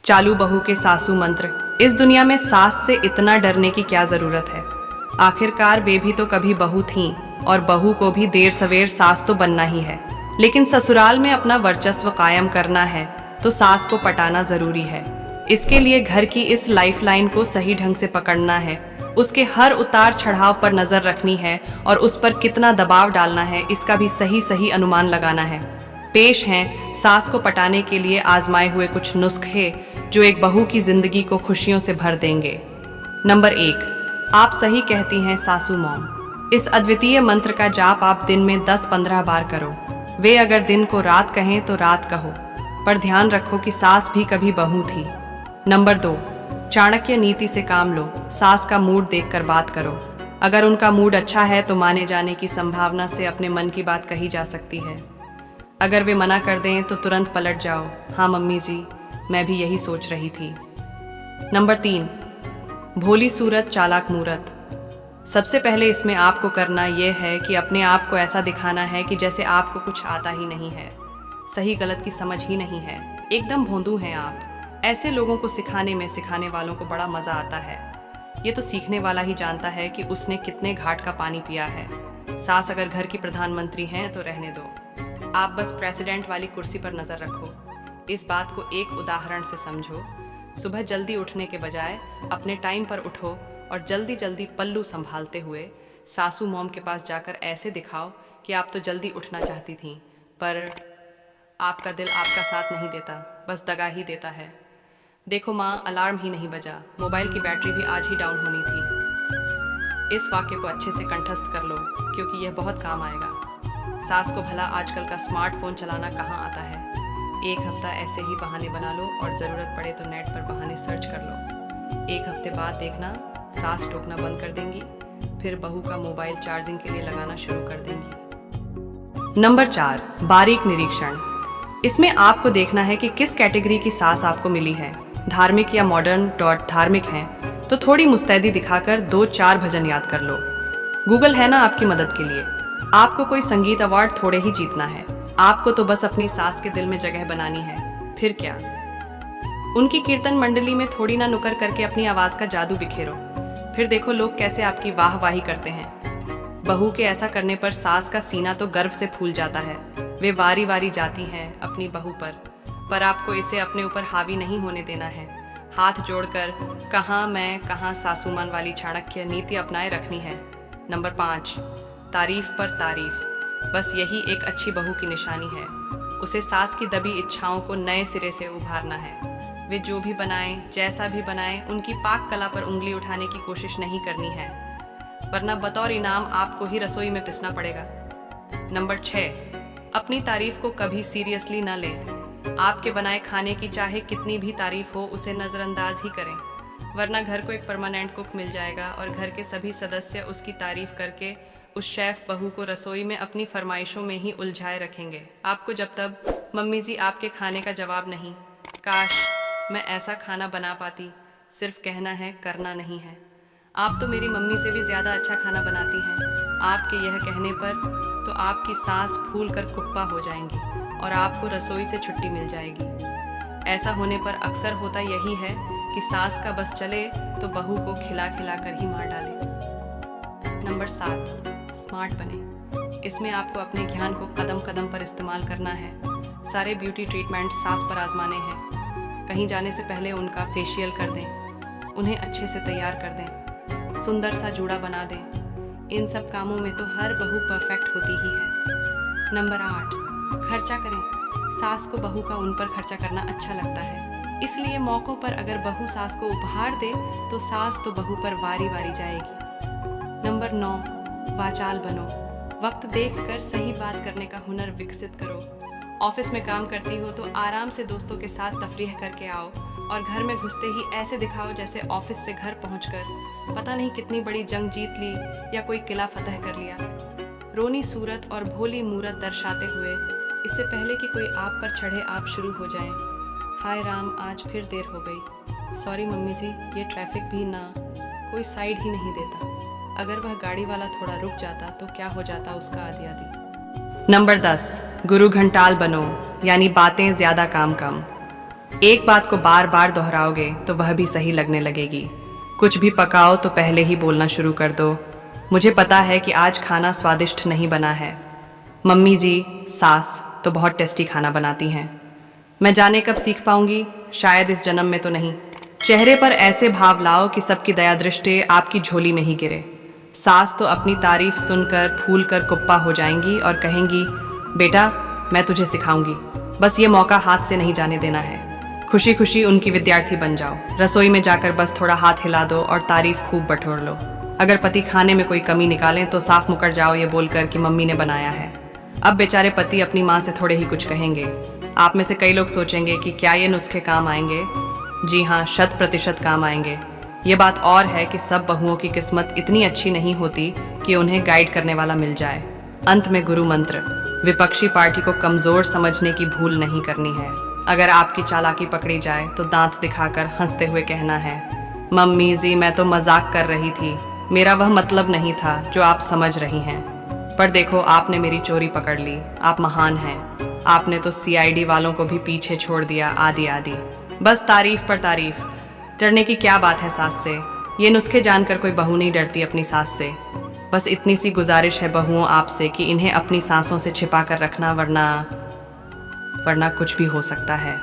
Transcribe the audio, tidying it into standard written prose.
चालू बहू के सासू मंत्र। इस दुनिया में सास से इतना डरने की क्या जरूरत है। आखिरकार वे भी तो कभी बहू थीं और बहू को भी देर सवेर सास तो बनना ही है। लेकिन ससुराल में अपना वर्चस्व कायम करना है तो सास को पटाना जरूरी है। इसके लिए घर की इस लाइफलाइन को सही ढंग से पकड़ना है, उसके हर उतार चढ़ाव पर नजर रखनी है और उस पर कितना दबाव डालना है इसका भी सही सही अनुमान लगाना है। पेश हैं सास को पटाने के लिए आजमाए हुए कुछ नुस्खे जो एक बहू की जिंदगी को खुशियों से भर देंगे। नंबर 1, आप सही कहती हैं सासू मॉम। इस अद्वितीय मंत्र का जाप आप दिन में 10-15 बार करो। वे अगर दिन को रात कहें तो रात कहो, पर ध्यान रखो कि सास भी कभी बहू थी। नंबर 2, चाणक्य नीति से काम लो। सास का मूड देखकर बात करो। अगर उनका मूड अच्छा है तो माने जाने की संभावना से अपने मन की बात कही जा सकती है। अगर वे मना कर दें तो तुरंत पलट जाओ, हाँ मम्मी जी, मैं भी यही सोच रही थी। नंबर 3, भोली सूरत चालाक मूरत। सबसे पहले इसमें आपको करना यह है कि अपने आप को ऐसा दिखाना है कि जैसे आपको कुछ आता ही नहीं है, सही गलत की समझ ही नहीं है, एकदम भोंदू हैं आप। ऐसे लोगों को सिखाने में सिखाने वालों को बड़ा मजा आता है। ये तो सीखने वाला ही जानता है कि उसने कितने घाट का पानी पिया है। सास अगर घर की प्रधानमंत्री हैं तो रहने दो, आप बस प्रेसिडेंट वाली कुर्सी पर नजर रखो। इस बात को एक उदाहरण से समझो। सुबह जल्दी उठने के बजाय अपने टाइम पर उठो और जल्दी जल्दी पल्लू संभालते हुए सासू मॉम के पास जाकर ऐसे दिखाओ कि आप तो जल्दी उठना चाहती थीं, पर आपका दिल आपका साथ नहीं देता, बस दगा ही देता है। देखो माँ, अलार्म ही नहीं बजा, मोबाइल की बैटरी भी आज ही डाउन होनी थी। इस वाक्य को अच्छे से कंठस्थ कर लो क्योंकि यह बहुत काम आएगा। सास को भला आजकल का स्मार्टफोन चलाना कहाँ आता है। एक हफ्ता ऐसे ही बहाने बना लो और ज़रूरत पड़े तो नेट पर बहाने सर्च कर लो। एक हफ्ते बाद देखना सास टोकना बंद कर देंगी, फिर बहू का मोबाइल चार्जिंग के लिए लगाना शुरू कर देंगी। नंबर 4, बारीक निरीक्षण। इसमें आपको देखना है कि किस कैटेगरी की सास आपको मिली है। धार्मिक या मॉडर्न धार्मिक हैं तो थोड़ी मुस्तैदी दिखाकर 2-4 भजन याद कर लो। गूगल है ना आपकी मदद के लिए। आपको कोई संगीत अवार्ड थोड़े ही जीतना है, आपको तो बस अपनी सास के दिल में जगह बनानी है। फिर क्या, उनकी कीर्तन मंडली में थोड़ी ना नुकर करके अपनी आवाज का जादू बिखेरो, फिर देखो लोग कैसे आपकी वाहवाही करते हैं। बहू के ऐसा करने पर सास का सीना तो गर्व से फूल जाता है। वे वारी वारी जाती हैं अपनी बहू पर आपको इसे अपने ऊपर हावी नहीं होने देना है। हाथ जोड़कर कहाँ मैं कहाँ सासूमान वाली चाणक्य नीति अपनाए रखनी है। नंबर 5, तारीफ पर तारीफ। बस यही एक अच्छी बहू की निशानी है। उसे सास की दबी इच्छाओं को नए सिरे से उभारना है। वे जो भी बनाएं, जैसा भी बनाएं, उनकी पाक कला पर उंगली उठाने की कोशिश नहीं करनी है, वरना बतौर इनाम आपको ही रसोई में पिसना पड़ेगा। नंबर 6, अपनी तारीफ को कभी सीरियसली न लें। आपके बनाए खाने की चाहे कितनी भी तारीफ हो, उसे नज़रअंदाज ही करें, वरना घर को एक परमानेंट कुक मिल जाएगा और घर के सभी सदस्य उसकी तारीफ करके उस शेफ बहू को रसोई में अपनी फरमाइशों में ही उलझाए रखेंगे। आपको जब तब मम्मी जी आपके खाने का जवाब नहीं, काश मैं ऐसा खाना बना पाती, सिर्फ कहना है करना नहीं है। आप तो मेरी मम्मी से भी ज़्यादा अच्छा खाना बनाती हैं। आपके यह कहने पर तो आपकी सांस फूल कर कुप्पा हो जाएंगी और आपको रसोई से छुट्टी मिल जाएगी। ऐसा होने पर अक्सर होता यही है कि सास का बस चले तो बहू को खिला खिला कर ही मार डाले। नंबर 7, स्मार्ट बने। इसमें आपको अपने ज्ञान को कदम कदम पर इस्तेमाल करना है। सारे ब्यूटी ट्रीटमेंट सास पर आजमाने हैं। कहीं जाने से पहले उनका फेशियल कर दें, उन्हें अच्छे से तैयार कर दें, सुंदर सा जूड़ा बना दें। इन सब कामों में तो हर बहू परफेक्ट होती ही है। नंबर 8, खर्चा करें। सास को बहू का उन पर खर्चा करना अच्छा लगता है, इसलिए मौक़ों पर अगर बहू सास को उपहार दे तो सास तो बहू पर वारी वारी जाएगी। नंबर 9, वाचाल बनो। वक्त देखकर सही बात करने का हुनर विकसित करो। ऑफिस में काम करती हो तो आराम से दोस्तों के साथ तफरीह करके आओ और घर में घुसते ही ऐसे दिखाओ जैसे ऑफिस से घर पहुंचकर पता नहीं कितनी बड़ी जंग जीत ली या कोई किला फतह कर लिया। रोनी सूरत और भोली मूरत दर्शाते हुए, इससे पहले कि कोई आप पर चढ़े आप शुरू हो जाएं, हाय राम आज फिर देर हो गई, सॉरी मम्मी जी ये ट्रैफिक भी ना, कोई साइड ही नहीं देता। अगर वह गाड़ी वाला थोड़ा रुक जाता तो क्या हो जाता उसका आदि आदि। नंबर 10, गुरु घंटाल बनो, यानी बातें ज़्यादा काम कम। एक बात को बार बार दोहराओगे तो वह भी सही लगने लगेगी। कुछ भी पकाओ तो पहले ही बोलना शुरू कर दो, मुझे पता है कि आज खाना स्वादिष्ट नहीं बना है। मम्मी जी, सास तो बहुत टेस्टी खाना बनाती हैं। मैं जाने कब सीख पाऊंगी, शायद इस जन्म में तो नहीं। चेहरे पर ऐसे भाव लाओ कि सबकी दया दृष्टि आपकी झोली में ही गिरे। सास तो अपनी तारीफ सुनकर फूल कर कुप्पा हो जाएंगी और कहेंगी, बेटा मैं तुझे सिखाऊंगी, बस ये मौका हाथ से नहीं जाने देना है। खुशी खुशी उनकी विद्यार्थी बन जाओ। रसोई में जाकर बस थोड़ा हाथ हिला दो और तारीफ खूब बटोर लो। अगर पति खाने में कोई कमी निकालें तो साफ मुकर जाओ ये बोलकर कि मम्मी ने बनाया है। अब बेचारे पति अपनी माँ से थोड़े ही कुछ कहेंगे। आप में से कई लोग सोचेंगे कि क्या ये नुस्खे काम आएंगे? जी हाँ, 100% काम आएंगे। ये बात और है कि सब बहुओं की किस्मत इतनी अच्छी नहीं होती कि उन्हें गाइड करने वाला मिल जाए। अंत में गुरु मंत्र, विपक्षी पार्टी को कमजोर समझने की भूल नहीं करनी है। अगर आपकी चालाकी पकड़ी जाए तो दांत दिखाकर हंसते हुए कहना है, मम्मी जी मैं तो मजाक कर रही थी, मेरा वह मतलब नहीं था जो आप समझ रही हैं। पर देखो आपने मेरी चोरी पकड़ ली, आप महान हैं। आपने तो CID वालों को भी पीछे छोड़ दिया, आदि आदि। बस तारीफ पर तारीफ। डरने की क्या बात है सास से? ये नुस्खे जानकर कोई बहू नहीं डरती अपनी सास से। बस इतनी सी गुजारिश है बहुओं आपसे कि इन्हें अपनी सांसों से छिपा कर रखना, वरना कुछ भी हो सकता है।